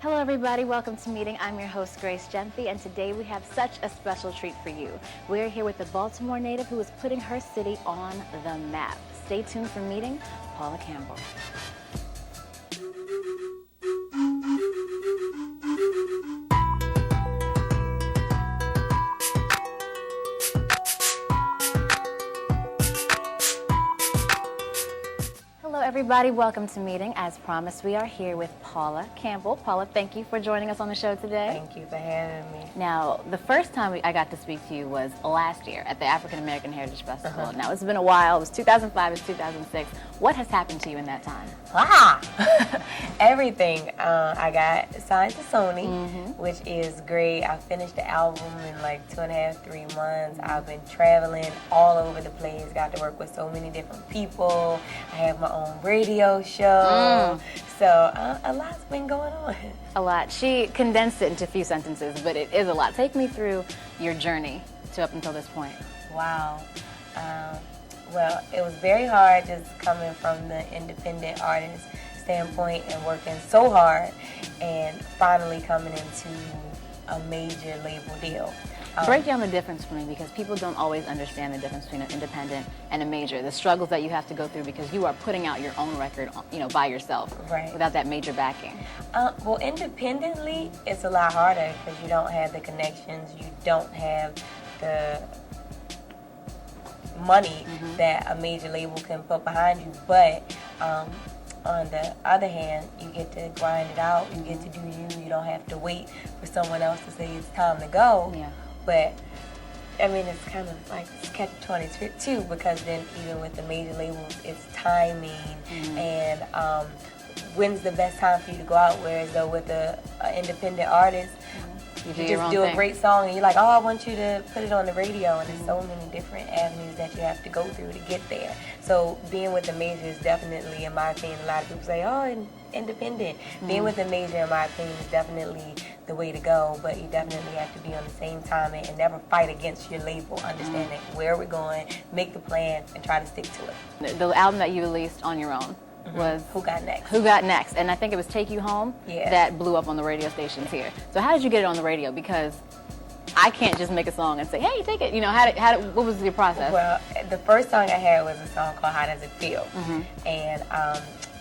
Hello everybody, welcome to Meeting. I'm your host Grace Gyemfi, and today we have such a special treat for you. We're here with a Baltimore native who is putting her city on the map. Stay tuned for Meeting, Paula Campbell. Hello everybody, welcome to Meeting. As promised, we are here with Paula Campbell. Paula, thank you for joining us on the show today. Thank you for having me. Now, the first time I got to speak to you was last year at the African American Heritage Festival. Now, it's been a while. It was 2005, it's 2006. What has happened to you in that time? Everything. I got signed to Sony, which is great. I finished the album in like 2.5, 3 months. I've been traveling all over the place, got to work with so many different people. I have my own radio show. So a lot's been going on. A lot. She condensed it into a few sentences, but it is a lot. Take me through your journey to up until this point. Wow. Well, it was very hard just coming from the independent artist standpoint and working so hard and finally coming into a major label deal. Break down the difference for me, because people don't always understand the difference between an independent and a major. The struggles that you have to go through because you are putting out your own record, by yourself, right, without that major backing. Well, independently, it's a lot harder because you don't have the connections, you don't have the money that a major label can put behind you. But on the other hand, you get to grind it out, you get to do you don't have to wait for someone else to say it's time to go. Yeah. But I mean, it's kind of like catch-22 because then even with the major labels, it's timing and when's the best time for you to go out. Whereas though with an independent artist, you just do a great song and you're like, oh, I want you to put it on the radio, and there's so many different avenues that you have to go through to get there. So being with the major is definitely, in my opinion, a lot of people say, oh, independent. Being with the major, in my opinion, is definitely the way to go, but you definitely have to be on the same time and never fight against your label, understanding where we're going, make the plan, and try to stick to it. The album that you released on your own was Who Got Next? Who Got Next, and I think it was Take You Home that blew up on the radio stations here. So how did you get it on the radio? Because I can't just make a song and say, hey, take it. What was your process? Well, the first song I had was a song called How Does It Feel? And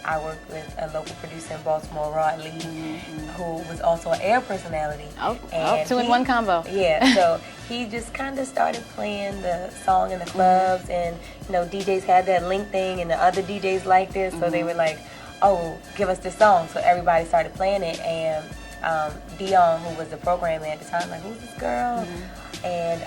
I worked with a local producer in Baltimore, Rod Lee, who was also an air personality. Two in one combo. Yeah, so he just kind of started playing the song in the clubs, and DJs had that link thing, and the other DJs liked this, so they were like, oh, give us this song. So everybody started playing it, and Dion, who was the programmer at the time, like, who's this girl? And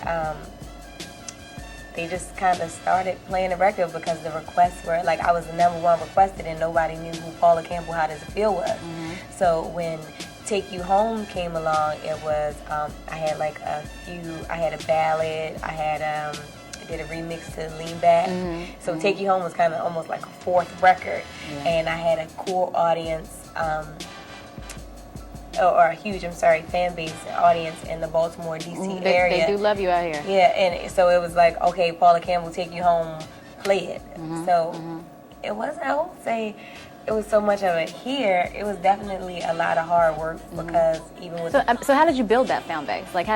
they just kind of started playing the record because the requests were, like, I was the #1 requested and nobody knew who Paula Campbell, How Does It Feel was. So when Take You Home came along, it was, I had like I had a ballad, I did a remix to Lean Back. So Take You Home was kind of almost like a fourth record. And I had a core audience, or a huge, fan base audience in the Baltimore, D.C. area. They do love you out here. Yeah, and so it was like, okay, Paula Campbell, Take You Home, play it. So it wasn't, I won't say it was so much of it here. It was definitely a lot of hard work because even with... So how did you build that fan base? Like,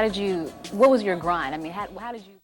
what was your grind? I mean, how did you...